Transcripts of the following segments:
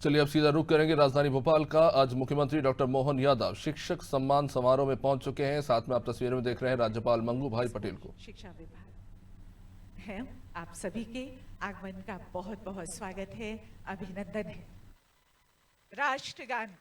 चलिए अब सीधा रुख करेंगे राजधानी भोपाल का। आज मुख्यमंत्री डॉक्टर मोहन यादव शिक्षक सम्मान समारोह में पहुंच चुके हैं। साथ में आप तस्वीर में देख रहे हैं राज्यपाल मंगू भाई पटेल को। शिक्षा विभाग है, आप सभी के आगमन का बहुत बहुत स्वागत है, अभिनंदन है। राष्ट्रगान।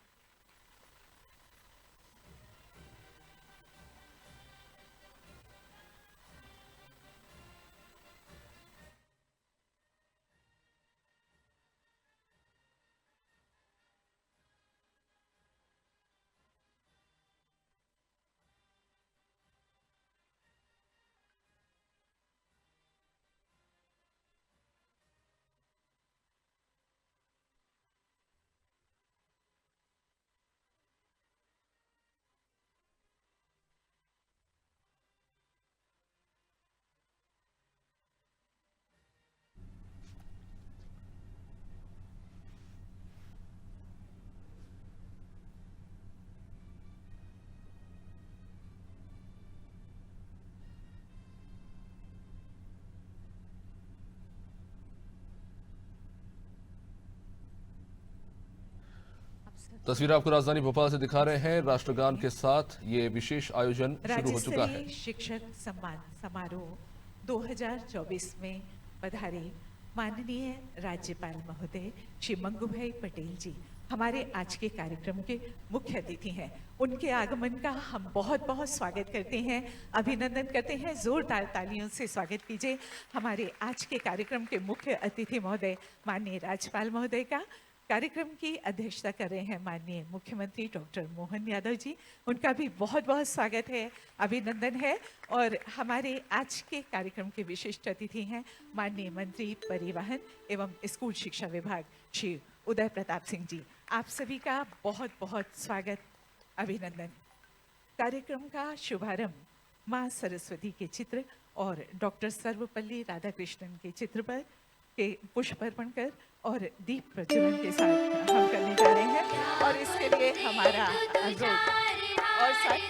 तस्वीर आपको राजधानी भोपाल से दिखा रहे हैं। राष्ट्रगान के साथ ये विशेष आयोजन शुरू हो चुका है। राज्य स्तरीय शिक्षक सम्मान समारोह 2024 में पधारे माननीय राज्यपाल महोदय श्री मंगू भाई पटेल जी हमारे आज के कार्यक्रम के मुख्य अतिथि हैं। उनके आगमन का हम बहुत बहुत स्वागत करते हैं, अभिनंदन करते हैं। जोरदार तालियों से स्वागत कीजिए हमारे आज के कार्यक्रम के मुख्य अतिथि महोदय माननीय राज्यपाल महोदय का। कार्यक्रम की अध्यक्षता कर रहे हैं माननीय मुख्यमंत्री डॉक्टर मोहन यादव जी, उनका भी बहुत बहुत स्वागत है, अभिनंदन है। और हमारे आज के कार्यक्रम के विशिष्ट अतिथि हैं माननीय मंत्री परिवहन एवं स्कूल शिक्षा विभाग श्री उदय प्रताप सिंह जी। आप सभी का बहुत बहुत स्वागत, अभिनंदन। कार्यक्रम का शुभारंभ माँ सरस्वती के चित्र और डॉक्टर सर्वपल्ली राधाकृष्णन के चित्र पर के पुष्प अर्पण कर और दीप प्रज्वलन के साथ हम करने जा रहे हैं। और इसके लिए हमारा अनुरोध और साथ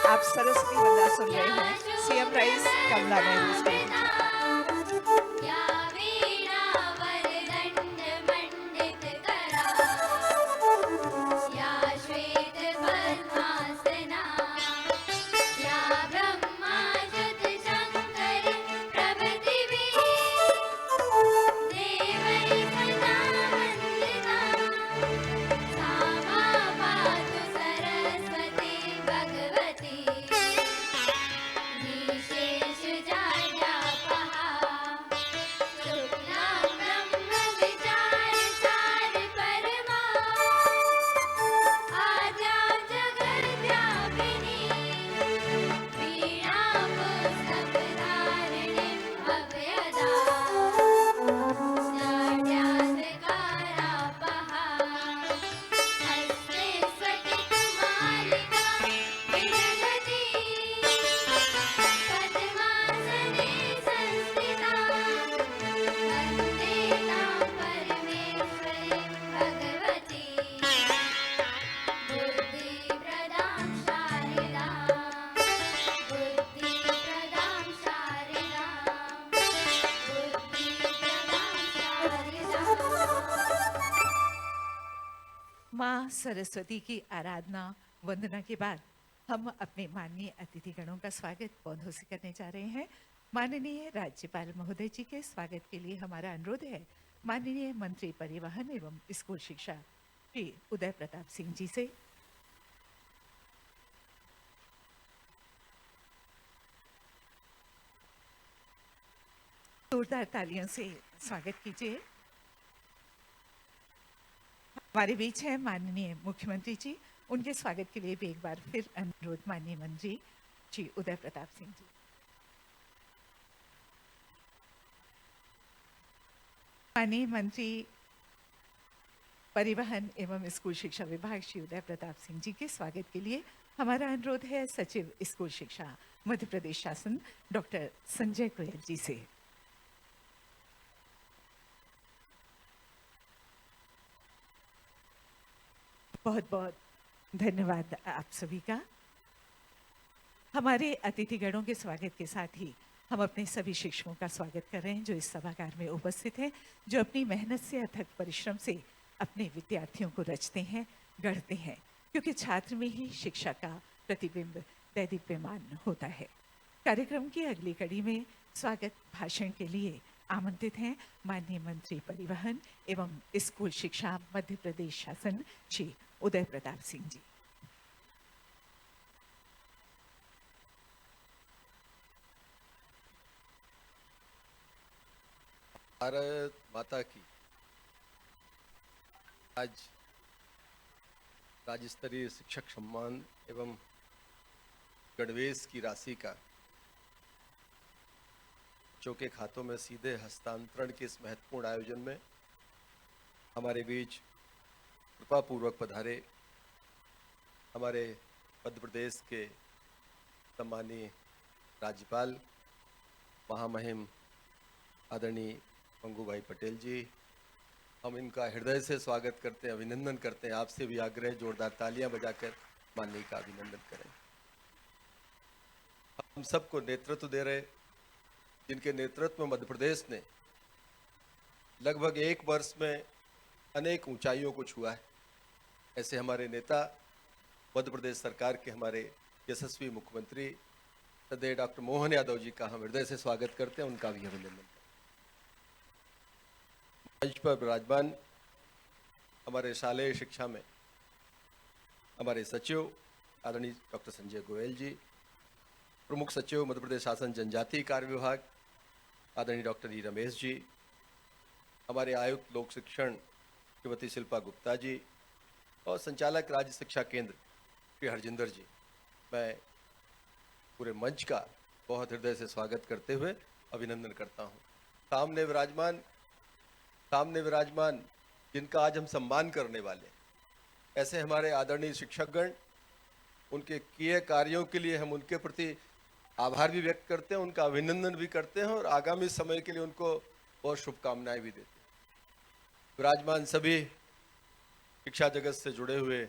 आप सरस्वती वंदना सुन रहे हैं सीएम प्राइज कमला नेहरू स्टेज। माँ सरस्वती की आराधना वंदना के बाद हम अपने माननीय अतिथिगणों का स्वागत पौधों से करने जा रहे हैं। माननीय राज्यपाल महोदय जी के स्वागत के लिए हमारा अनुरोध है माननीय मंत्री परिवहन एवं स्कूल शिक्षा श्री उदय प्रताप सिंह जी से। जोरदार तालियों से स्वागत कीजिए। हमारे बीच है माननीय मुख्यमंत्री जी, उनके स्वागत के लिए भी एक बार फिर अनुरोध माननीय मंत्री श्री उदय प्रताप सिंह जी। माननीय मंत्री परिवहन एवं स्कूल शिक्षा विभाग श्री उदय प्रताप सिंह जी के स्वागत के लिए हमारा अनुरोध है सचिव स्कूल शिक्षा मध्य प्रदेश शासन डॉक्टर संजय गोयल जी से। बहुत बहुत धन्यवाद आप सभी का। हमारे अतिथिगणों के स्वागत के साथ ही हम अपने सभी शिक्षकों का स्वागत कर रहे हैं जो इस सभागार में उपस्थित हैं, जो अपनी मेहनत से, अथक परिश्रम से अपने विद्यार्थियों को रचते हैं, गढ़ते हैं, क्योंकि छात्र में ही शिक्षा का प्रतिबिंब दैदीप्यमान होता है। कार्यक्रम की अगली कड़ी में स्वागत भाषण के लिए आमंत्रित हैं माननीय मंत्री परिवहन एवं स्कूल शिक्षा मध्य प्रदेश शासन श्री उदय प्रताप सिंह जी। भारत माता की आज राज्य स्तरीय शिक्षक सम्मान एवं गणवेश की राशि का बच्चों के खातों में सीधे हस्तांतरण के इस महत्वपूर्ण आयोजन में हमारे बीच कृपापूर्वक पधारे हमारे मध्य प्रदेश के सम्मानीय राज्यपाल महामहिम आदरणीय मंगू भाई पटेल जी, हम इनका हृदय से स्वागत करते हैं, अभिनंदन करते हैं। आपसे भी आग्रह, जोरदार तालियां बजाकर माननीय का अभिनंदन करें। हम सबको नेतृत्व दे रहे, जिनके नेतृत्व में मध्य प्रदेश ने लगभग 1 वर्ष में अनेक ऊंचाइयों को छुआ है, ऐसे हमारे नेता मध्य प्रदेश सरकार के हमारे यशस्वी मुख्यमंत्री श्रद्धेय डॉक्टर मोहन यादव जी का हम हृदय से स्वागत करते हैं, उनका भी अभिनंदन करते हैं। मंच पर विराजमान हमारे शालेय शिक्षा में हमारे सचिव आदरणीय डॉक्टर संजय गोयल जी, प्रमुख सचिव मध्य प्रदेश शासन जनजातीय कार्य विभाग आदरणीय डॉक्टर ई रमेश जी, हमारे आयुक्त लोक शिक्षण श्रीमती शिल्पा गुप्ता जी और संचालक राज्य शिक्षा केंद्र श्री हरजिंदर जी, मैं पूरे मंच का बहुत हृदय से स्वागत करते हुए अभिनंदन करता हूँ। सामने विराजमान जिनका आज हम सम्मान करने वाले, ऐसे हमारे आदरणीय शिक्षकगण, उनके किए कार्यों के लिए हम उनके प्रति आभार भी व्यक्त करते हैं, उनका अभिनंदन भी करते हैं और आगामी समय के लिए उनको बहुत शुभकामनाएं भी देते हैं। विराजमान सभी शिक्षा जगत से जुड़े हुए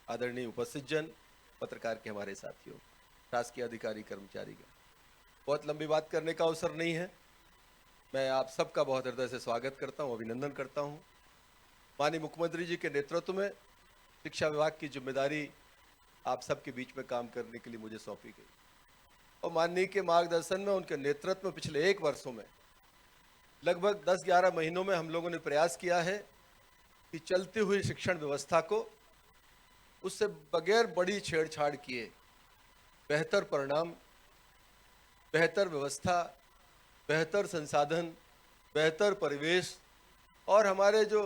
आदरणीय उपस्थित जन, पत्रकार के हमारे साथियों, शासकीय अधिकारी कर्मचारीगण, बहुत लंबी बात करने का अवसर नहीं है, मैं आप सबका बहुत हृदय से स्वागत करता हूं, अभिनंदन करता हूं। माननीय मुख्यमंत्री जी के नेतृत्व में शिक्षा विभाग की जिम्मेदारी आप सबके बीच में काम करने के लिए मुझे सौंपी गई और माननीय के मार्गदर्शन में, उनके नेतृत्व में पिछले 1 वर्षों में लगभग 10-11 महीनों में हम लोगों ने प्रयास किया है कि चलती हुई शिक्षण व्यवस्था को उससे बगैर बड़ी छेड़छाड़ किए बेहतर परिणाम, बेहतर व्यवस्था, बेहतर संसाधन, बेहतर परिवेश और हमारे जो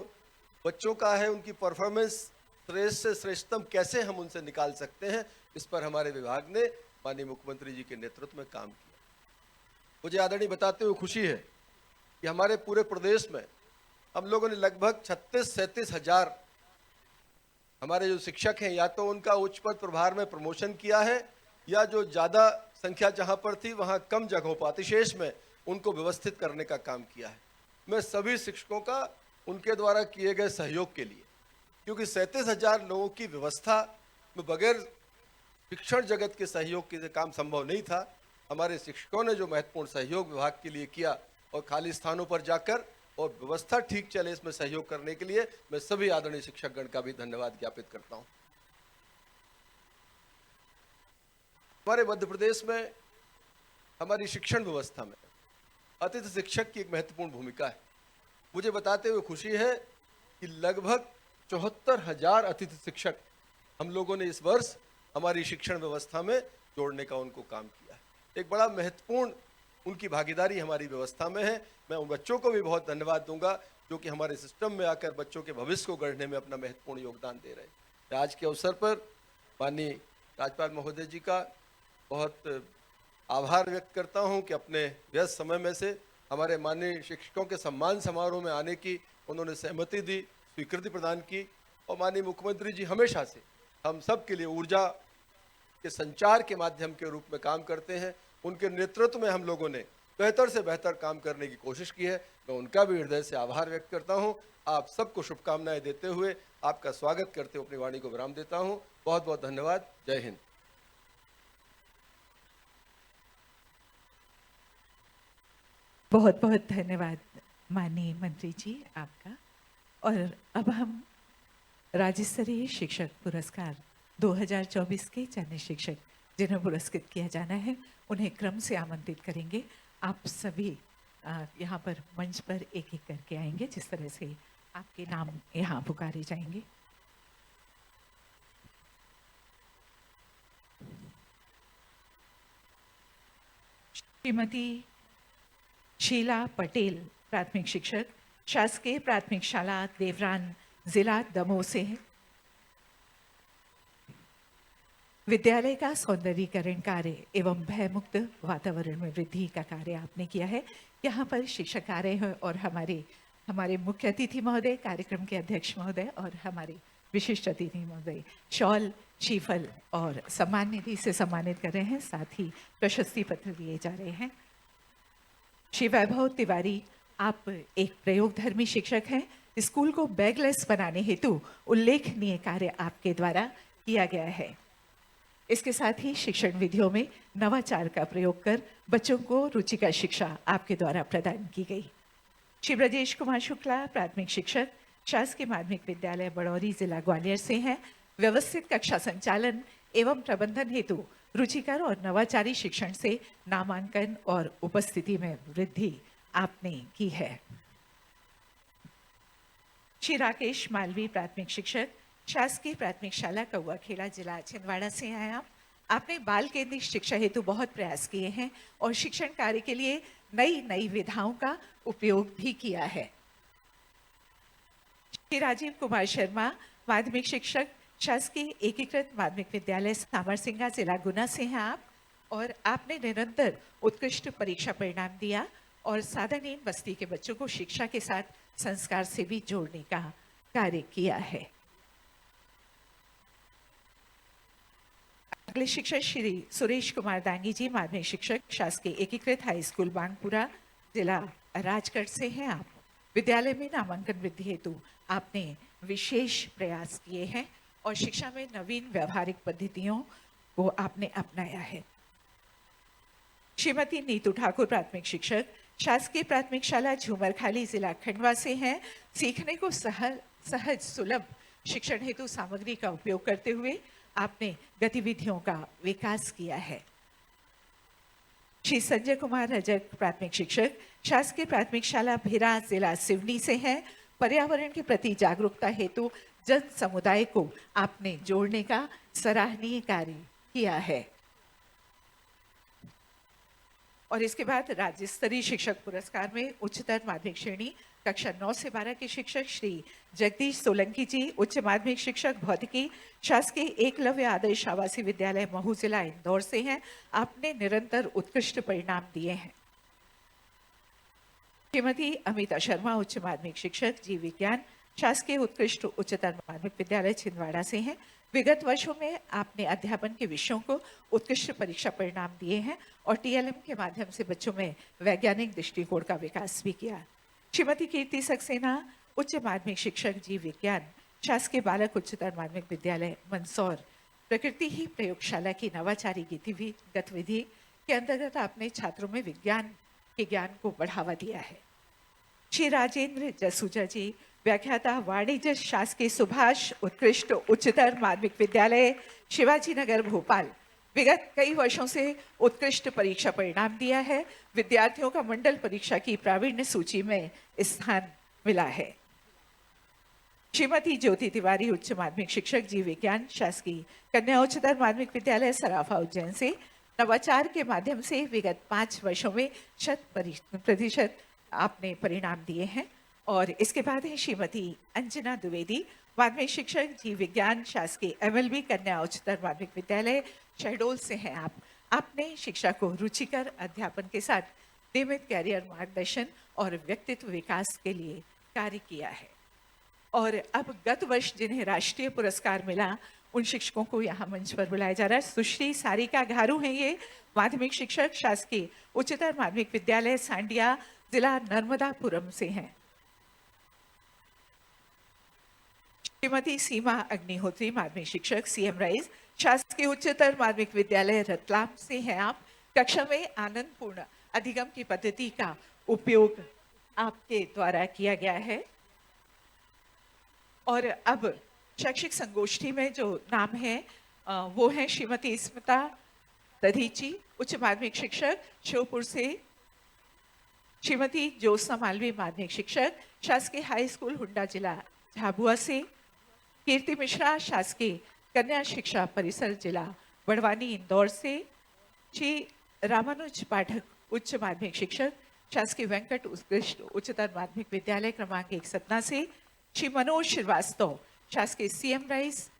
बच्चों का है उनकी परफॉर्मेंस श्रेष्ठ से श्रेष्ठतम कैसे हम उनसे निकाल सकते हैं, इस पर हमारे विभाग ने माननीय मुख्यमंत्री जी के नेतृत्व में काम किया। मुझे आदरणीय बताते हुए खुशी है कि हमारे पूरे प्रदेश में हम लोगों ने लगभग 36-37 हजार हमारे जो शिक्षक हैं, या तो उनका उच्च पद प्रभार में प्रमोशन किया है या जो ज़्यादा संख्या जहाँ पर थी वहाँ कम जगहों पर अतिशेष में उनको व्यवस्थित करने का काम किया है। मैं सभी शिक्षकों का उनके द्वारा किए गए सहयोग के लिए, क्योंकि 37,000 लोगों की व्यवस्था में बगैर शिक्षण जगत के सहयोग के काम संभव नहीं था। हमारे शिक्षकों ने जो महत्वपूर्ण सहयोग विभाग के लिए किया और खाली स्थानों पर जाकर और व्यवस्था ठीक चले इसमें सहयोग करने के लिए मैं सभी आदरणीय शिक्षकगण का भी धन्यवाद ज्ञापित करता हूँ। हमारे मध्य प्रदेश में हमारी शिक्षण व्यवस्था में अतिथि शिक्षक की एक महत्वपूर्ण भूमिका है। मुझे बताते हुए खुशी है कि लगभग 74,000 अतिथि शिक्षक हम लोगों ने इस वर्ष हमारी शिक्षण व्यवस्था में जोड़ने का उनको काम किया है। एक बड़ा महत्वपूर्ण उनकी भागीदारी हमारी व्यवस्था में है। मैं उन बच्चों को भी बहुत धन्यवाद दूंगा जो कि हमारे सिस्टम में आकर बच्चों के भविष्य को गढ़ने में अपना महत्वपूर्ण योगदान दे रहे हैं। आज के अवसर पर माननीय राज्यपाल महोदय जी का बहुत आभार व्यक्त करता हूं कि अपने व्यस्त समय में से हमारे माननीय शिक्षकों के सम्मान समारोह में आने की उन्होंने सहमति दी, स्वीकृति प्रदान की और माननीय मुख्यमंत्री जी हमेशा से हम सब के लिए ऊर्जा के संचार के माध्यम के रूप में काम करते हैं। उनके नेतृत्व में हम लोगों ने बेहतर से बेहतर काम करने की कोशिश की है। मैं उनका भी हृदय से आभार व्यक्त करता हूं। आप सबको शुभकामनाएं देते हुए आपका स्वागत करते हुए अपनी वाणी को विराम देता हूं। बहुत बहुत धन्यवाद। जय हिंद। बहुत बहुत धन्यवाद माननीय मंत्री जी आपका। और अब हम राज्य स्तरीय शिक्षक पुरस्कार 2024 के चयनित शिक्षक जिन्हें पुरस्कृत किया जाना है उन्हें क्रम से आमंत्रित करेंगे। आप सभी यहाँ पर मंच पर एक एक करके आएंगे, जिस तरह से आपके नाम यहाँ पुकारे जाएंगे। श्रीमती शीला पटेल, प्राथमिक शिक्षक, शासकीय प्राथमिक शाला देवरान, जिला दमोह से है। विद्यालय का सौंदर्यीकरण कार्य एवं भयमुक्त वातावरण में वृद्धि का कार्य आपने किया है। यहाँ पर शिक्षक आ रहे हैं और हमारे मुख्य अतिथि महोदय, कार्यक्रम के अध्यक्ष महोदय और हमारे विशिष्ट अतिथि महोदय शॉल, श्रीफल और सम्मान निधि से सम्मानित कर रहे हैं। साथ ही प्रशस्ति पत्र दिए जा रहे हैं। श्री वैभव तिवारी, आप एक प्रयोगधर्मी शिक्षक हैं। स्कूल को बैगलेस बनाने हेतु उल्लेखनीय कार्य आपके द्वारा किया गया है। इसके साथ ही शिक्षण विधियों में नवाचार का प्रयोग कर बच्चों को रुचिकर शिक्षा आपके द्वारा प्रदान की गई। श्री ब्रजेश कुमार शुक्ला, प्राथमिक शिक्षक, शासकीय माध्यमिक विद्यालय बड़ौरी, जिला ग्वालियर से हैं। व्यवस्थित कक्षा संचालन एवं प्रबंधन हेतु रुचिकर और नवाचारी शिक्षण से नामांकन और उपस्थिति में वृद्धि आपने की है। श्री राकेश मालवी, प्राथमिक शिक्षक, शासकीय प्राथमिक शाला कौआ खेला, जिला छिंदवाड़ा से हैं आप। आपने बाल केंद्रित शिक्षा हेतु बहुत प्रयास किए हैं और शिक्षण कार्य के लिए नई विधाओं का उपयोग भी किया है। श्री राजीव कुमार शर्मा, माध्यमिक शिक्षक, शासकीय एकीकृत माध्यमिक विद्यालय सामरसिंगा, जिला गुना से हैं आप। और आपने निरंतर उत्कृष्ट परीक्षा परिणाम दिया और साधारण बस्ती के बच्चों को शिक्षा के साथ संस्कार से भी जोड़ने का कार्य किया है। अगले शिक्षक श्री सुरेश कुमार दांगी जी, माध्यमिक शिक्षक, शासकीय एकीकृत हाई स्कूल बांगपुरा, जिला राजगढ़ से हैं आप। विद्यालय में नामांकन वृद्धि हेतु आपने विशेष प्रयास किए हैं और शिक्षा में नवीन व्यवहारिक पद्धतियों को आपने अपनाया है। श्रीमती नीतू ठाकुर, प्राथमिक शिक्षक, शासकीय प्राथमिक शाला झूमरखाली, जिला खंडवा से हैं। सीखने को सहज सुलभ शिक्षण हेतु सामग्री का उपयोग करते हुए आपने गतिविधियों का विकास किया है। श्री संजय कुमार रजक, प्राथमिक शिक्षक, शासकीय प्राथमिक शाला भिरा, जिला सिवनी से हैं। पर्यावरण के प्रति जागरूकता हेतु जन समुदाय को आपने जोड़ने का सराहनीय कार्य किया है। और इसके बाद राज्य स्तरीय शिक्षक पुरस्कार में उच्चतर माध्यमिक श्रेणी कक्षा 9 से 12 के शिक्षक श्री जगदीश सोलंकी जी, उच्च माध्यमिक शिक्षक भौतिकी, शासकीय एकलव्य आदर्श आवासीय विद्यालय महू, जिला इंदौर से हैं। आपने निरंतर उत्कृष्ट परिणाम दिए हैं। श्रीमती अमिता शर्मा, उच्च माध्यमिक शिक्षक, जीव विज्ञान, शासकीय उत्कृष्ट उच्चतर माध्यमिक विद्यालय छिंदवाड़ा से हैं। विगत वर्षों में आपने अध्यापन के विषयों को उत्कृष्ट परीक्षा परिणाम दिए हैं और टीएलएम के माध्यम से बच्चों में वैज्ञानिक दृष्टिकोण का विकास भी किया। श्रीमती कीर्ति सक्सेना, उच्च माध्यमिक शिक्षक, जीव विज्ञान, शासकीय बालक उच्चतर माध्यमिक विद्यालय मंदसौर, प्रकृति ही प्रयोगशाला की नवाचारी गतिविधि के अंतर्गत आपने छात्रों में विज्ञान के ज्ञान को बढ़ावा दिया है। श्री राजेंद्र जसूजा जी, व्याख्याता, वाणिज्य, शासकीय सुभाष उत्कृष्ट उच्चतर माध्यमिक विद्यालय शिवाजी नगर, भोपाल, विगत कई वर्षों से उत्कृष्ट परीक्षा परिणाम दिया है। विद्यार्थियों का मंडल परीक्षा की प्रावीण्य सूची में स्थान मिला है। श्रीमती ज्योति तिवारी, उच्च माध्यमिक शिक्षक, जीव विज्ञान, शासकीय कन्या उच्चतर माध्यमिक विद्यालय सराफा, उज्जैन से नवाचार के माध्यम से विगत 5 वर्षों में 100% आपने परिणाम दिए हैं। और इसके बाद है श्रीमती अंजना द्विवेदी, माध्यमिक शिक्षक, जीव विज्ञान, शासकीय एमएलबी कन्या उच्चतर माध्यमिक विद्यालय शहडोल से हैं आप। आपने शिक्षा को रुचिकर अध्यापन के साथ नियमित कैरियर मार्गदर्शन और व्यक्तित्व विकास के लिए कार्य किया है। और अब गत वर्ष जिन्हें राष्ट्रीय पुरस्कार मिला उन शिक्षकों को यहाँ मंच पर बुलाया जा रहा है। सुश्री सारिका घारू हैं ये, माध्यमिक शिक्षक, शासकीय उच्चतर माध्यमिक विद्यालय सांडिया, जिला नर्मदापुरम से हैं। श्रीमती सीमा अग्निहोत्री, माध्यमिक शिक्षक, सीएम राइज, शासकीय उच्चतर माध्यमिक विद्यालय रतलाम से हैं आप। कक्षा में आनंदपूर्ण अधिगम की पद्धति का उपयोग आपके द्वारा किया गया है। और अब शैक्षिक संगोष्ठी में जो नाम है वो है श्रीमती स्मिता दधीची, उच्च माध्यमिक शिक्षक श्योपुर से, श्रीमती ज्योत्सना मालवीय माध्यमिक शिक्षक शासकीय हाई स्कूल हुंडा जिला झाबुआ से, कीर्ति मिश्रा शासकीय कन्या शिक्षा परिसर जिला बड़वानी इंदौर से, श्री रामानुज पाठक उच्च माध्यमिक शिक्षक शासकीय वेंकट उत्कृष्ट उच्चतर माध्यमिक विद्यालय क्रमांक 1 सतना से, श्री मनोज श्रीवास्तव शासकीय सीएम राइस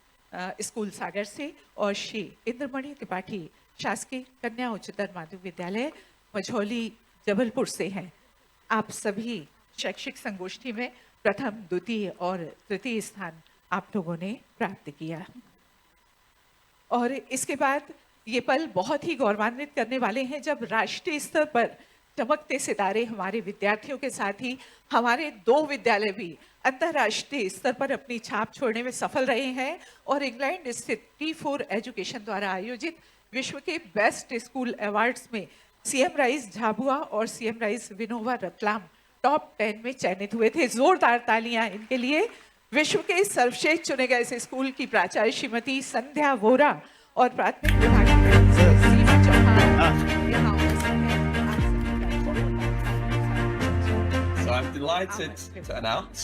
स्कूल सागर से, और श्री इंद्रमणि त्रिपाठी शासकीय कन्या उच्चतर माध्यमिक विद्यालय मझौली जबलपुर से हैं। आप सभी शैक्षिक संगोष्ठी में प्रथम, द्वितीय और तृतीय स्थान आप लोगों ने प्राप्त किया। और इसके बाद ये पल बहुत ही गौरवान्वित करने वाले हैं जब राष्ट्रीय स्तर पर चमकते सितारे हमारे विद्यार्थियों के साथ ही हमारे 2 विद्यालय भी अंतर्राष्ट्रीय स्तर पर अपनी छाप छोड़ने में सफल रहे हैं और इंग्लैंड स्थित T4 एजुकेशन द्वारा आयोजित विश्व के बेस्ट स्कूल अवार्ड्स में सीएम राइस झाबुआ और CM rice Vinoba Ratlam top 10 में चयनित हुए थे। जोरदार तालियां इनके लिए। विश्व के सर्वश्रेष्ठ चुने गए इस स्कूल की प्राचार्य श्रीमती संध्या वोरा और प्राथमिक विभाग की प्रमुख सीमा चौहान यहाँ उपस्थित हैं। So I'm delighted to announce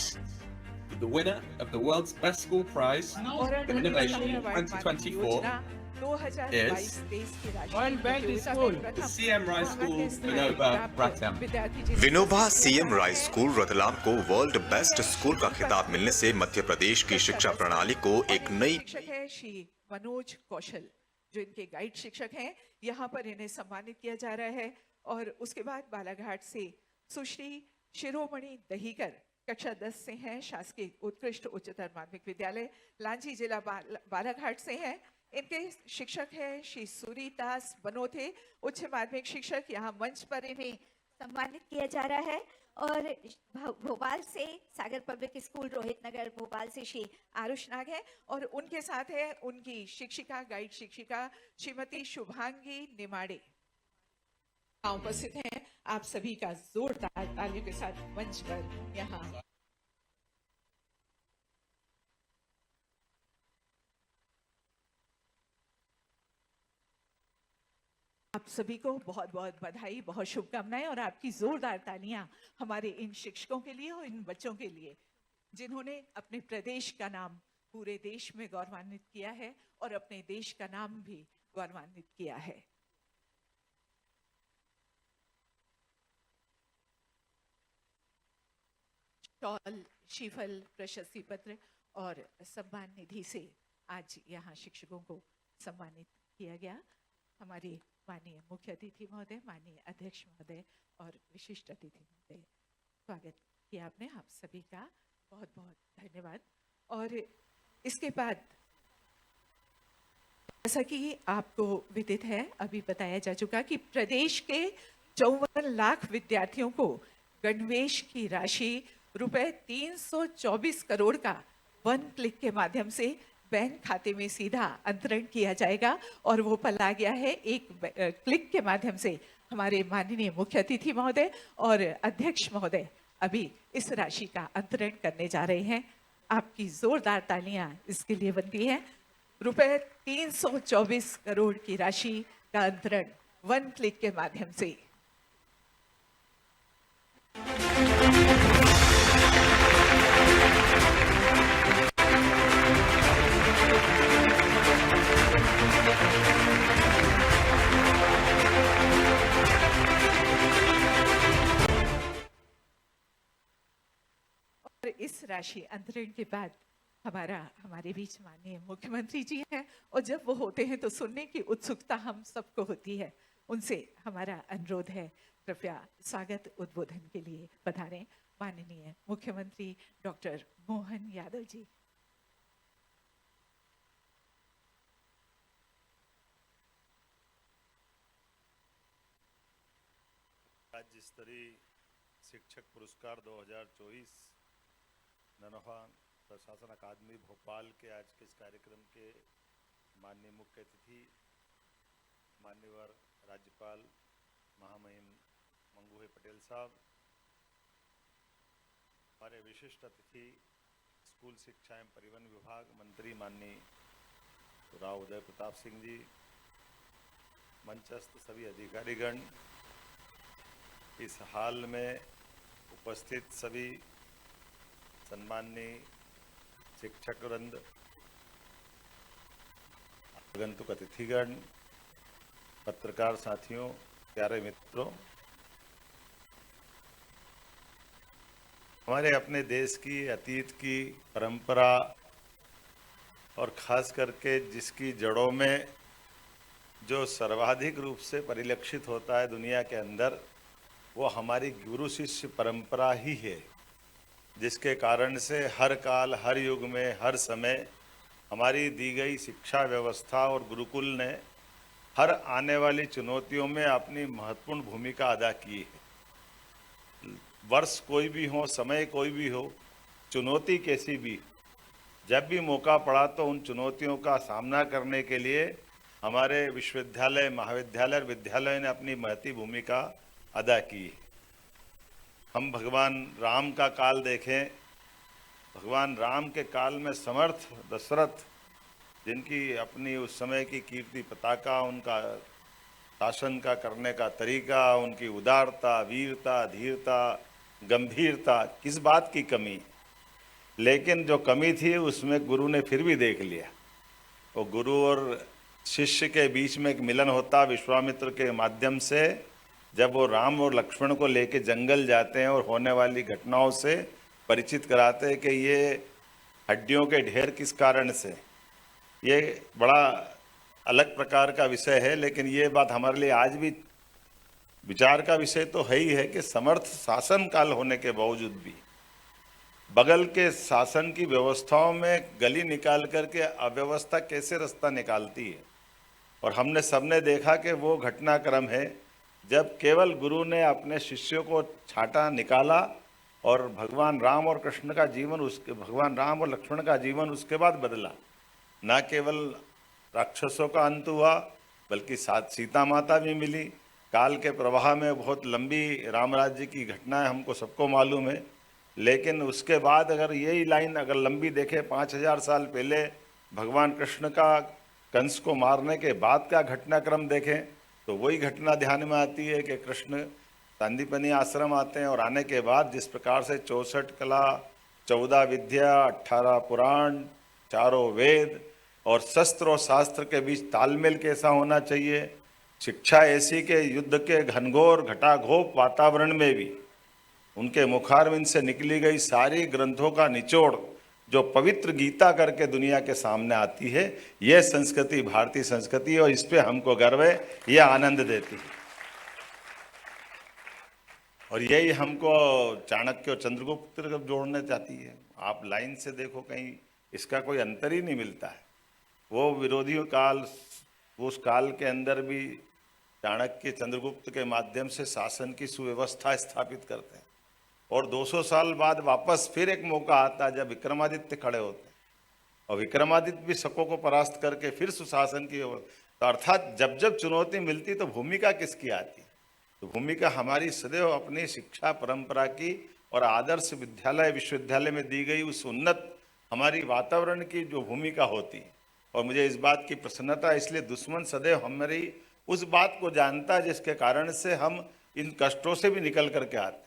that the winner of the World's Best School Prize for Innovation 2024 is World Best School. the CM Rice School Vinova Ratam. Vinoba CM rice school Ratlam को वर्ल्ड बेस्ट स्कूल का खिताब मिलने से मध्य प्रदेश की शिक्षा प्रणाली को एक नई शिक्षक है श्री मनोज कौशल, जो इनके गाइड शिक्षक हैं। यहाँ पर इन्हें सम्मानित किया जा रहा है। और उसके बाद बालाघाट से सुश्री शिरोमणि दहीकर कक्षा 10 से हैं, शासकीय उत्कृष्ट उच्चतर माध्यमिक विद्यालय लांजी जिला बालाघाट से हैं। इनके शिक्षक है श्री सूरीदास बनोथे, उच्च माध्यमिक शिक्षक। यहाँ मंच पर इन्हें सम्मानित किया जा रहा है। और भोपाल से सागर पब्लिक स्कूल रोहित नगर भोपाल से श्री आरुष नाग है और उनके साथ है उनकी शिक्षिका, गाइड शिक्षिका श्रीमती शुभांगी निमाड़े उपस्थित हैं। आप सभी का जोरदार तालियों के साथ मंच पर यहाँ आप सभी को बहुत बहुत बधाई, बहुत शुभकामनाएं और आपकी जोरदार तालियां हमारे इन शिक्षकों के लिए और इन बच्चों के लिए जिन्होंने अपने प्रदेश का नाम पूरे देश में गौरवान्वित किया है और अपने देश का नाम भी गौरवान्वित किया है। शॉल, शीफल, प्रशस्ति पत्र और सम्मान निधि से आज यहाँ शिक्षकों को सम्मानित किया गया। हमारे माननीय मुख्य अतिथि महोदय, माननीय अध्यक्ष महोदय और विशिष्ट अतिथि महोदय, स्वागत किया आपने। आप सभी का बहुत बहुत धन्यवाद। और इसके बाद जैसा कि आपको विदित है, अभी बताया जा चुका कि प्रदेश के 54 लाख विद्यार्थियों को गणवेश की राशि रुपए 324 करोड़ का 1 क्लिक के माध्यम से बैंक खाते में सीधा अंतरण किया जाएगा। और वो पल आ गया है। एक क्लिक के माध्यम से हमारे माननीय मुख्य अतिथि महोदय और अध्यक्ष महोदय अभी इस राशि का अंतरण करने जा रहे हैं। आपकी जोरदार तालियां इसके लिए बनती हैं। रुपए 324 करोड़ की राशि का अंतरण 1 क्लिक के माध्यम से। इस राशि अंतरण के बाद हमारे बीच माननीय मुख्यमंत्री जी हैं और जब वो होते हैं तो सुनने की उत्सुकता हम सबको होती है। उनसे हमारा अनुरोध है, कृपया स्वागत उद्बोधन के लिए पधारें माननीय मुख्यमंत्री डॉक्टर मोहन यादव जी। राज्य स्तरीय शिक्षक पुरस्कार 2024 ननोहा प्रशासन अकादमी भोपाल के आज के इस कार्यक्रम के माननीय मुख्य अतिथि माननीय राज्यपाल महामहिम मंगू भाई पटेल साहब, हमारे विशिष्ट अतिथि स्कूल शिक्षा एवं परिवहन विभाग मंत्री माननीय राव उदय प्रताप सिंह जी, मंचस्थ सभी अधिकारीगण, इस हाल में उपस्थित सभी सम्माननीय शिक्षक वृंद, आगंतुक अतिथिगण, पत्रकार साथियों, प्यारे मित्रों, हमारे अपने देश की अतीत की परंपरा और खास करके जिसकी जड़ों में जो सर्वाधिक रूप से परिलक्षित होता है दुनिया के अंदर, वो हमारी गुरु शिष्य परंपरा ही है, जिसके कारण से हर काल, हर युग में, हर समय हमारी दी गई शिक्षा व्यवस्था और गुरुकुल ने हर आने वाली चुनौतियों में अपनी महत्वपूर्ण भूमिका अदा की है। वर्ष कोई भी हो, समय कोई भी हो, चुनौती कैसी भी, जब भी मौका पड़ा तो उन चुनौतियों का सामना करने के लिए हमारे विश्वविद्यालय, महाविद्यालय और विद्यालय ने अपनी महती भूमिका अदा की है। हम भगवान राम का काल देखें, भगवान राम के काल में समर्थ दशरथ, जिनकी अपनी उस समय की कीर्ति पताका, उनका शासन का करने का तरीका, उनकी उदारता, वीरता, धीरता, गंभीरता, किस बात की कमी, लेकिन जो कमी थी उसमें गुरु ने फिर भी देख लिया। वो गुरु और शिष्य के बीच में एक मिलन होता विश्वामित्र के माध्यम से, जब वो राम और लक्ष्मण को लेके जंगल जाते हैं और होने वाली घटनाओं से परिचित कराते हैं कि ये हड्डियों के ढेर किस कारण से। ये बड़ा अलग प्रकार का विषय है, लेकिन ये बात हमारे लिए आज भी विचार का विषय तो है ही है कि समर्थ शासन काल होने के बावजूद भी बगल के शासन की व्यवस्थाओं में गली निकाल करके अव्यवस्था कैसे रास्ता निकालती है। और हमने सबने देखा कि वो घटनाक्रम है जब केवल गुरु ने अपने शिष्यों को छांटा, निकाला और भगवान राम और कृष्ण का जीवन, उसके भगवान राम और लक्ष्मण का जीवन उसके बाद बदला। न केवल राक्षसों का अंत हुआ, बल्कि साथ सीता माता भी मिली। काल के प्रवाह में बहुत लंबी राम राज्य की घटनाएं हमको सबको मालूम है, लेकिन उसके बाद अगर यही लाइन अगर लंबी देखें, 5000 साल पहले भगवान कृष्ण का कंस को मारने के बाद का घटनाक्रम देखें तो वही घटना ध्यान में आती है कि कृष्ण सांदीपनी आश्रम आते हैं और आने के बाद जिस प्रकार से 64 कला, 14 विद्या, 18 पुराण, 4 वेद और शस्त्र और शास्त्र के बीच तालमेल कैसा होना चाहिए, शिक्षा ऐसी के युद्ध के घनघोर घटाघोप वातावरण में भी उनके मुखारविंद से निकली गई सारी ग्रंथों का निचोड़ जो पवित्र गीता करके दुनिया के सामने आती है, यह संस्कृति भारतीय संस्कृति है और इस पे हमको गर्व है, यह आनंद देती है। और यही हमको चाणक्य और चंद्रगुप्त जोड़ने चाहती है। आप लाइन से देखो, कहीं इसका कोई अंतर ही नहीं मिलता है। वो विरोधियों काल, उस काल के अंदर भी चाणक्य चंद्रगुप्त के माध्यम से शासन की सुव्यवस्था स्थापित करते हैं और 200 साल बाद वापस फिर एक मौका आता है जब विक्रमादित्य खड़े होते हैं और विक्रमादित्य भी शकों को परास्त करके फिर सुशासन की। तो अर्थात जब जब चुनौती मिलती तो भूमिका किसकी आती? तो भूमिका हमारी सदैव अपनी शिक्षा परंपरा की और आदर्श विद्यालय विश्वविद्यालय में दी गई उस उन्नत हमारी वातावरण की जो भूमिका होती है। और मुझे इस बात की प्रसन्नता, इसलिए दुश्मन सदैव हमारी उस बात को जानता है जिसके कारण से हम इन कष्टों से भी निकल करके आते।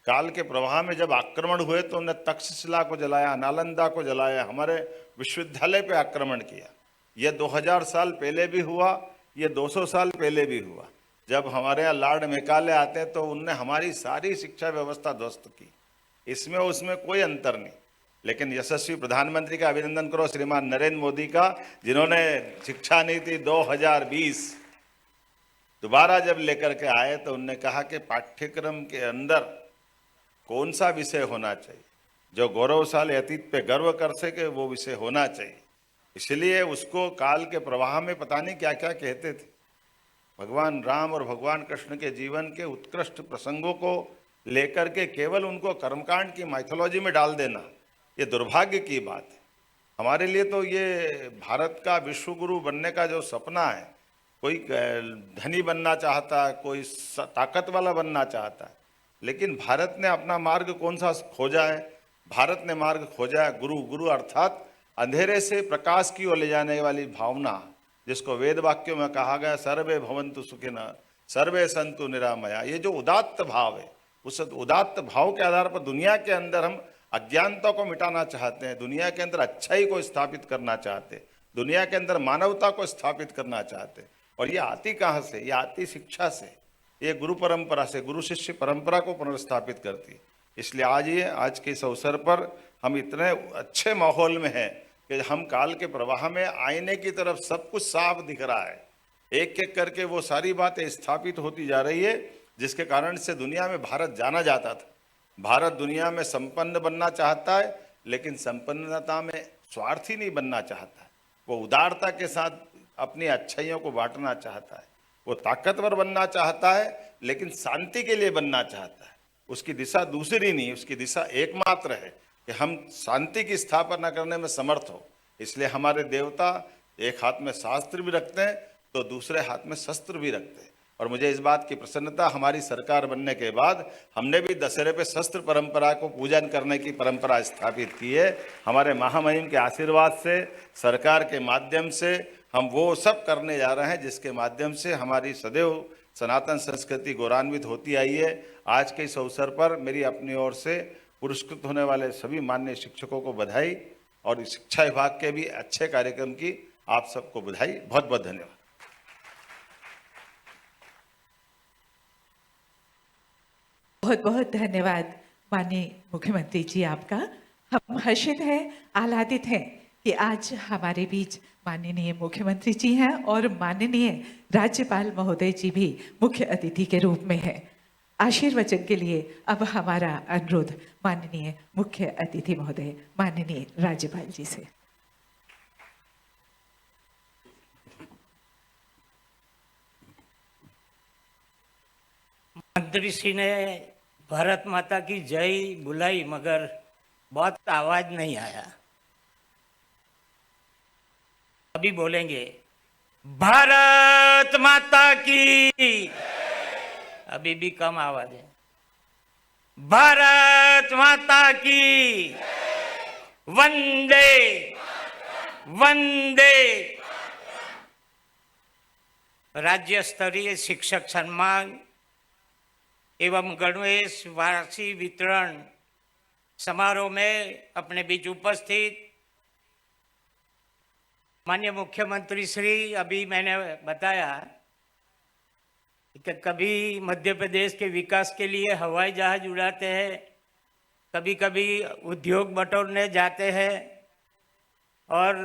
काल के प्रवाह में जब आक्रमण हुए तो उन्हें तक्षशिला को जलाया, नालंदा को जलाया, हमारे विश्वविद्यालय पे आक्रमण किया। ये 2000 साल पहले भी हुआ, ये 200 साल पहले भी हुआ। जब हमारे यहाँ लॉर्ड मेकाले आते हैं तो उनने हमारी सारी शिक्षा व्यवस्था ध्वस्त की, इसमें उसमें कोई अंतर नहीं। लेकिन यशस्वी प्रधानमंत्री का अभिनंदन करो श्रीमान नरेंद्र मोदी का, जिन्होंने शिक्षा नीति 2020 दोबारा जब लेकर के आए तो उन्होंने कहा कि पाठ्यक्रम के अंदर कौन सा विषय होना चाहिए, जो गौरवशाली अतीत पे गर्व कर सके वो विषय होना चाहिए। इसलिए उसको काल के प्रवाह में पता नहीं क्या क्या कहते थे। भगवान राम और भगवान कृष्ण के जीवन के उत्कृष्ट प्रसंगों को लेकर के केवल उनको कर्मकांड की माइथोलॉजी में डाल देना, ये दुर्भाग्य की बात है। हमारे लिए तो ये भारत का विश्वगुरु बनने का जो सपना है, कोई धनी बनना चाहता है, कोई ताकत वाला बनना चाहता है, लेकिन भारत ने अपना मार्ग कौन सा खोजा है? भारत ने मार्ग खोजा है गुरु। गुरु अर्थात अंधेरे से प्रकाश की ओर ले जाने वाली भावना, जिसको वेद वाक्यों में कहा गया सर्वे भवन्तु सुखिनः सर्वे सन्तु निरामया। ये जो उदात्त भाव है, उस उदात्त भाव के आधार पर दुनिया के अंदर हम अज्ञानता को मिटाना चाहते हैं, दुनिया के अंदर अच्छाई को स्थापित करना चाहते हैं, दुनिया के अंदर मानवता को स्थापित करना चाहते हैं। और ये आती कहाँ से? ये आती शिक्षा से, ये गुरु परंपरा से, गुरु शिष्य परंपरा को पुनर्स्थापित करती है। इसलिए आज के इस अवसर पर हम इतने अच्छे माहौल में हैं कि हम काल के प्रवाह में आईने की तरफ सब कुछ साफ दिख रहा है। एक एक करके वो सारी बातें स्थापित होती जा रही है, जिसके कारण से दुनिया में भारत जाना जाता था। भारत दुनिया में संपन्न बनना चाहता है, लेकिन संपन्नता में स्वार्थी नहीं बनना चाहता है। वो उदारता के साथ अपनी अच्छाइयों को बांटना चाहता है। वो ताकतवर बनना चाहता है, लेकिन शांति के लिए बनना चाहता है। उसकी दिशा दूसरी नहीं, उसकी दिशा एकमात्र है कि हम शांति की स्थापना करने में समर्थ हो। इसलिए हमारे देवता एक हाथ में शास्त्र भी रखते हैं तो दूसरे हाथ में शस्त्र भी रखते हैं। और मुझे इस बात की प्रसन्नता, हमारी सरकार बनने के बाद हमने भी दशहरे पे शस्त्र परंपरा को पूजन करने की परंपरा स्थापित की है। हमारे महामहिम के आशीर्वाद से, सरकार के माध्यम से हम वो सब करने जा रहे हैं जिसके माध्यम से हमारी सदैव सनातन संस्कृति गौरवान्वित होती आई है। आज के इस अवसर पर मेरी अपनी ओर से पुरस्कृत होने वाले सभी माननीय शिक्षकों को बधाई और शिक्षा विभाग के भी अच्छे कार्यक्रम की आप सबको बधाई। बहुत बहुत धन्यवाद। बहुत बहुत धन्यवाद माननीय मुख्यमंत्री जी आपका। हम हर्षित हैं, आह्लादित हैं कि आज हमारे बीच माननीय मुख्यमंत्री जी हैं और माननीय राज्यपाल महोदय जी भी मुख्य अतिथि के रूप में हैं। आशीर्वचन के लिए अब हमारा अनुरोध माननीय मुख्य अतिथि महोदय माननीय राज्यपाल जी से। मंत्री श्री ने भारत माता की जय बुलाई, मगर बहुत आवाज नहीं आया। अभी बोलेंगे भारत माता की, अभी भी कम आवाज है। भारत माता की, वंदे वंदे। राज्य स्तरीय शिक्षक सम्मान एवं गणवेश वार्षिक वितरण समारोह में अपने बीच उपस्थित माननीय मुख्यमंत्री श्री, अभी मैंने बताया कि कभी मध्य प्रदेश के विकास के लिए हवाई जहाज उड़ाते हैं, कभी कभी उद्योग बटोरने जाते हैं। और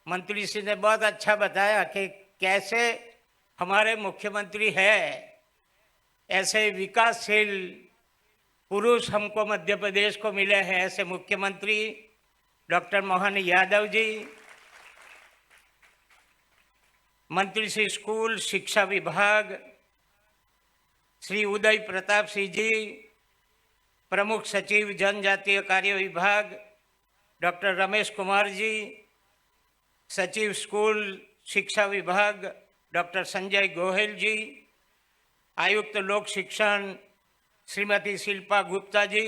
मंत्री श्री ने बहुत अच्छा बताया कि कैसे हमारे मुख्यमंत्री है, ऐसे विकासशील पुरुष हमको मध्य प्रदेश को मिले हैं। ऐसे मुख्यमंत्री डॉक्टर मोहन यादव जी, मंत्री श्री स्कूल शिक्षा विभाग श्री उदय प्रताप सिंह जी, प्रमुख सचिव जनजातीय कार्य विभाग डॉक्टर रमेश कुमार जी, सचिव स्कूल शिक्षा विभाग डॉक्टर संजय गोयल जी, आयुक्त लोक शिक्षण श्रीमती शिल्पा गुप्ता जी,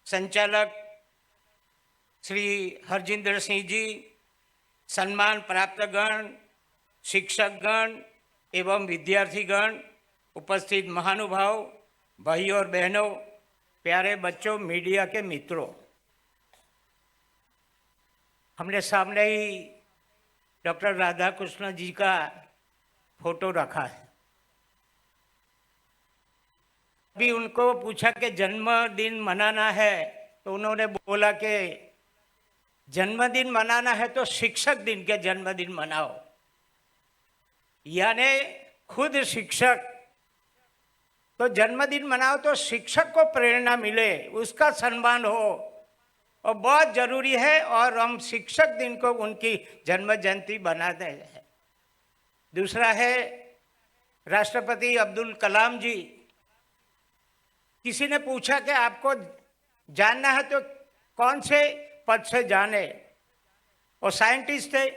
संचालक श्री हरजिंदर सिंह जी, सम्मान प्राप्त गण, शिक्षकगण एवं विद्यार्थीगण, उपस्थित महानुभाव, भाइयों और बहनों, प्यारे बच्चों, मीडिया के मित्रों, हमने सामने ही डॉक्टर राधाकृष्ण जी का फोटो रखा है। अभी उनको पूछा कि जन्मदिन मनाना है, तो उन्होंने बोला कि जन्मदिन मनाना है तो शिक्षक दिन के जन्मदिन मनाओ। यानी खुद शिक्षक, तो जन्मदिन मनाओ तो शिक्षक को प्रेरणा मिले, उसका सम्मान हो, और बहुत जरूरी है। और हम शिक्षक दिन को उनकी जन्म जयंती बनाते हैं। दूसरा है राष्ट्रपति अब्दुल कलाम जी। किसी ने पूछा कि आपको जानना है तो कौन से पद से जाने, और साइंटिस्ट थे,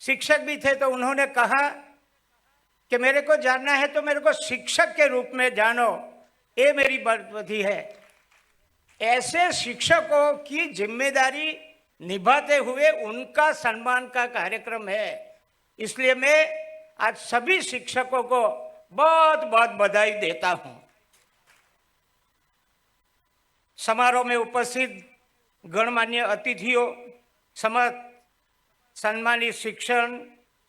शिक्षक भी थे, तो उन्होंने कहा कि मेरे को जानना है तो मेरे को शिक्षक के रूप में जानो, ये मेरी बर्बदी है। ऐसे शिक्षकों की जिम्मेदारी निभाते हुए उनका सम्मान का कार्यक्रम है। इसलिए मैं आज सभी शिक्षकों को बहुत बहुत बधाई देता हूं। समारोह में उपस्थित गणमान्य अतिथियों, सम्मानित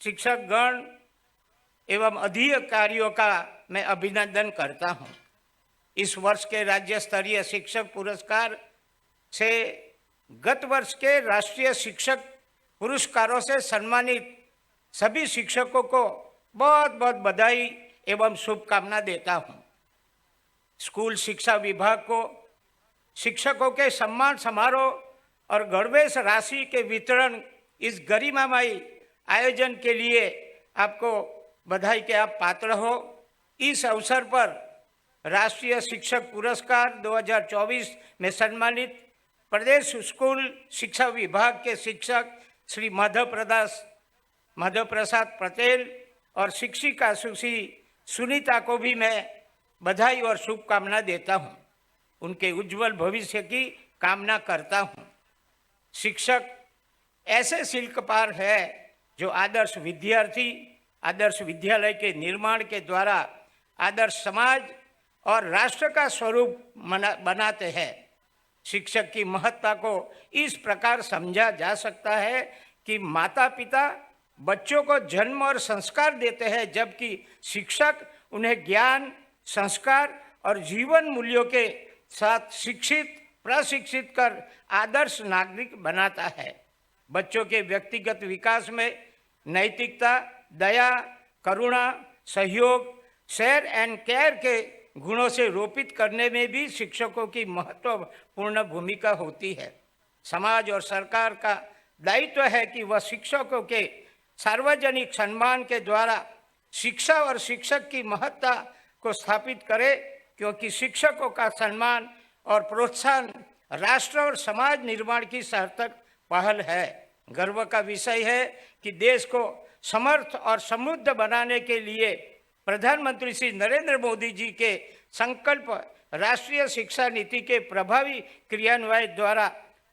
शिक्षकगण एवं अधिकारियों का मैं अभिनंदन करता हूं। इस वर्ष के राज्य स्तरीय शिक्षक पुरस्कार से गत वर्ष के राष्ट्रीय शिक्षक पुरस्कारों से सम्मानित सभी शिक्षकों को बहुत बहुत बधाई एवं शुभकामना देता हूं। स्कूल शिक्षा विभाग को शिक्षकों के सम्मान समारोह और गणवेश राशि के वितरण इस गरिमामयी आयोजन के लिए आपको बधाई के आप पात्र हो। इस अवसर पर राष्ट्रीय शिक्षक पुरस्कार 2024 में सम्मानित प्रदेश स्कूल शिक्षा विभाग के शिक्षक श्री माधव प्रसाद पटेल और शिक्षिका सुश्री सुनीता को भी मैं बधाई और शुभकामना देता हूं। उनके उज्जवल भविष्य की कामना करता हूं। शिक्षक ऐसे शिल्पकार है जो आदर्श विद्यार्थी, आदर्श विद्यालय के निर्माण के द्वारा आदर्श समाज और राष्ट्र का स्वरूप बनाते हैं। शिक्षक की महत्ता को इस प्रकार समझा जा सकता है कि माता पिता बच्चों को जन्म और संस्कार देते हैं, जबकि शिक्षक उन्हें ज्ञान, संस्कार और जीवन मूल्यों के साथ शिक्षित प्रशिक्षित कर आदर्श नागरिक बनाता है। बच्चों के व्यक्तिगत विकास में नैतिकता, दया, करुणा, सहयोग, शेयर एंड केयर के गुणों से रोपित करने में भी शिक्षकों की महत्वपूर्ण भूमिका होती है। समाज और सरकार का दायित्व है कि वह शिक्षकों के सार्वजनिक सम्मान के द्वारा शिक्षा और शिक्षक की महत्ता को स्थापित करे, क्योंकि शिक्षकों का सम्मान और प्रोत्साहन राष्ट्र और समाज निर्माण की सार्थक पहल है। गर्व का विषय है कि देश को समर्थ और समृद्ध बनाने के लिए प्रधानमंत्री श्री नरेंद्र मोदी जी के संकल्प राष्ट्रीय शिक्षा नीति के प्रभावी क्रियान्वयन द्वारा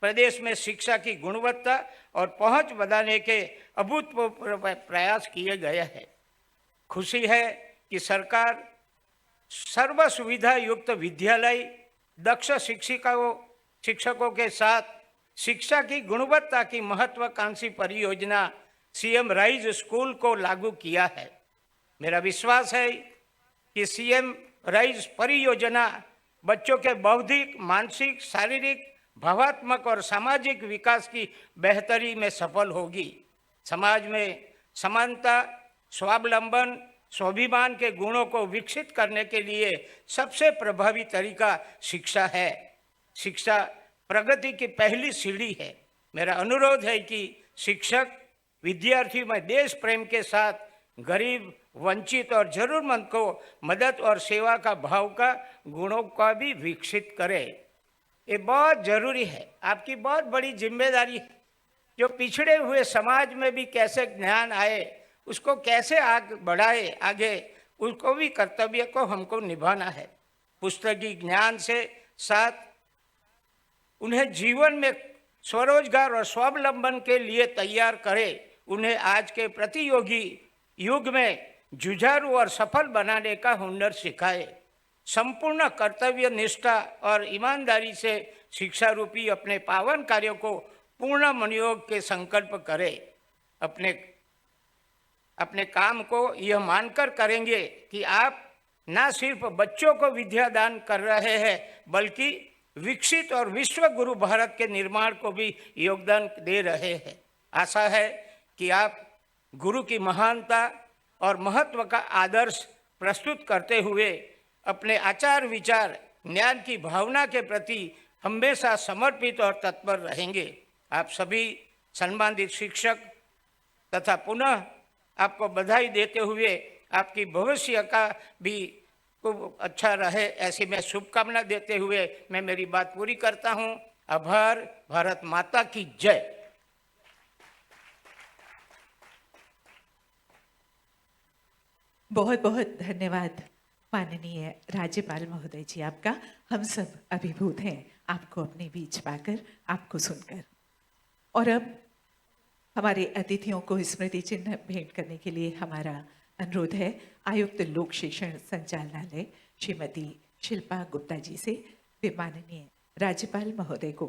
प्रदेश में शिक्षा की गुणवत्ता और पहुंच बढ़ाने के अभूतपूर्व प्रयास किए गए हैं। खुशी है कि सरकार सर्व सुविधा युक्त विद्यालय, दक्ष शिक्षकों के साथ शिक्षा की गुणवत्ता की महत्वाकांक्षी परियोजना सीएम राइज स्कूल को लागू किया है। मेरा विश्वास है कि सीएम राइज परियोजना बच्चों के बौद्धिक, मानसिक, शारीरिक, भावात्मक और सामाजिक विकास की बेहतरी में सफल होगी। समाज में समानता, स्वावलंबन, स्वाभिमान के गुणों को विकसित करने के लिए सबसे प्रभावी तरीका शिक्षा है। शिक्षा प्रगति की पहली सीढ़ी है। मेरा अनुरोध है कि शिक्षक विद्यार्थी में देश प्रेम के साथ गरीब, वंचित और जरूरतमंद को मदद और सेवा का भाव का गुणों का भी विकसित करे। ये बहुत जरूरी है। आपकी बहुत बड़ी जिम्मेदारी है। जो पिछड़े हुए समाज में भी कैसे ज्ञान आए, उसको कैसे आगे बढ़ाए, आगे उसको भी कर्तव्य को हमको निभाना है। पुस्तकीय ज्ञान से साथ उन्हें जीवन में स्वरोजगार और स्वावलंबन के लिए तैयार करे। उन्हें आज के प्रतियोगी युग में जुझारू और सफल बनाने का हुनर सिखाए। संपूर्ण कर्तव्य निष्ठा और ईमानदारी से शिक्षा रूपी अपने पावन कार्यों को पूर्ण मनोयोग के संकल्प करे। अपने काम को यह मानकर करेंगे कि आप न सिर्फ बच्चों को विद्या दान कर रहे हैं, बल्कि विकसित और विश्व गुरु भारत के निर्माण को भी योगदान दे रहे हैं। आशा है कि आप गुरु की महानता और महत्व का आदर्श प्रस्तुत करते हुए अपने आचार विचार, ज्ञान की भावना के प्रति हमेशा समर्पित और तत्पर रहेंगे। आप सभी सम्मानित शिक्षक तथा पुनः आपको बधाई देते हुए आपकी भविष्य का भी खूब अच्छा रहे, ऐसी मैं शुभकामना देते हुए मैं मेरी बात पूरी करता हूँ। आभार। भारत माता की जय। बहुत बहुत धन्यवाद माननीय राज्यपाल महोदय जी आपका। हम सब अभिभूत हैं आपको अपने बीच पाकर, आपको सुनकर। और अब हमारे अतिथियों को स्मृति चिन्ह भेंट करने के लिए हमारा अनुरोध है आयुक्त लोक शिक्षण संचालनालय श्रीमती शिल्पा गुप्ता जी से। वे माननीय राज्यपाल महोदय को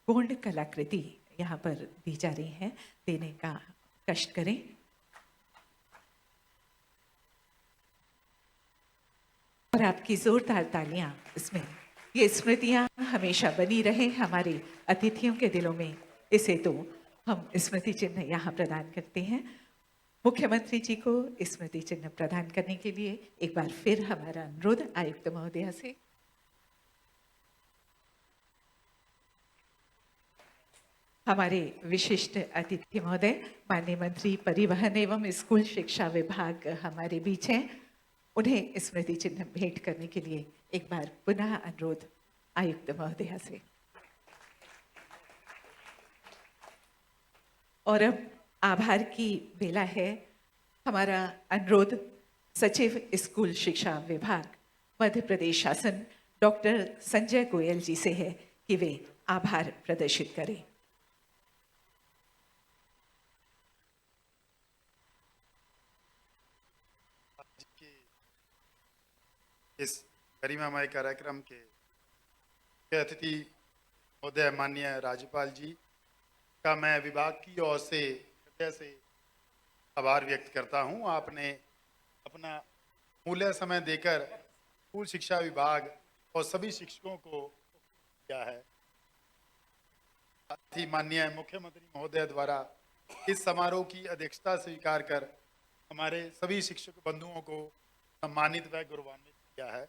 पूर्ण कलाकृति यहाँ पर दी जा रही है, देने का कष्ट करें। और आपकी जोरदार तालियां इसमें, ये स्मृतियां हमेशा बनी रहे हमारे अतिथियों के दिलों में, इसे तो हम स्मृति चिन्ह यहाँ प्रदान करते हैं। मुख्यमंत्री जी को स्मृति चिन्ह प्रदान करने के लिए एक बार फिर हमारा अनुरोध आयुक्त महोदया से। हमारे विशिष्ट अतिथि महोदय माननीय मंत्री परिवहन एवं स्कूल शिक्षा विभाग हमारे बीच हैं। उन्हें स्मृति चिन्ह भेंट करने के लिए एक बार पुनः अनुरोध आयुक्त महोदया से। और अब आभार की बेला है। हमारा अनुरोध सचिव स्कूल शिक्षा विभाग मध्य प्रदेश शासन डॉक्टर संजय गोयल जी से है कि वे आभार प्रदर्शित करें। इस गरिमामय कार्यक्रम के अतिथि महोदय माननीय राज्यपाल जी का मैं विभाग की ओर से हृदय से आभार व्यक्त करता हूं। आपने अपना मूल्य समय देकर स्कूल शिक्षा विभाग और सभी शिक्षकों को किया है। साथ ही माननीय मुख्यमंत्री महोदय द्वारा इस समारोह की अध्यक्षता स्वीकार कर हमारे सभी शिक्षक बंधुओं को सम्मानित व गौरवान्वित किया है।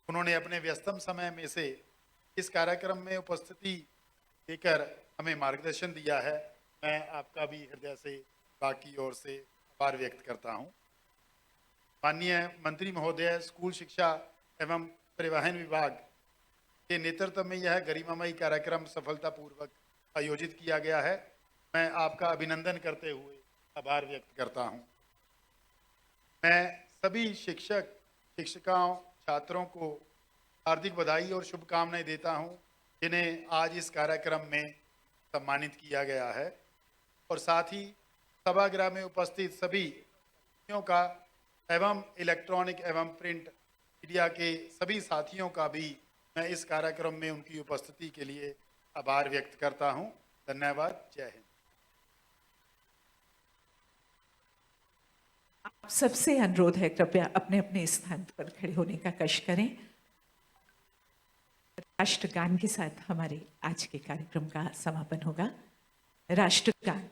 उन्होंने अपने व्यस्तम समय में से इस कार्यक्रम में उपस्थिति देकर हमें मार्गदर्शन दिया है। मैं आपका भी हृदय से बाकी ओर से आभार व्यक्त करता हूं। माननीय मंत्री महोदय, स्कूल शिक्षा एवं परिवहन विभाग के नेतृत्व में यह गरिमामयी कार्यक्रम सफलतापूर्वक आयोजित किया गया है। मैं आपका अभिनंदन करते हुए आभार व्यक्त करता हूं। मैं सभी शिक्षक, शिक्षिकाओं, छात्रों को हार्दिक बधाई और शुभकामनाएं देता हूं, जिन्हें आज इस कार्यक्रम में सम्मानित किया गया है। और साथ ही सभागृह में उपस्थित सभी साथियों का एवं इलेक्ट्रॉनिक एवं प्रिंट मीडिया के सभी साथियों का भी मैं इस कार्यक्रम में उनकी उपस्थिति के लिए आभार व्यक्त करता हूं। धन्यवाद। जय हिंद। आप सबसे अनुरोध है कृपया अपने अपने स्थान पर खड़े होने का कष्ट करें। राष्ट्रगान के साथ हमारे आज के कार्यक्रम का समापन होगा। राष्ट्रगान।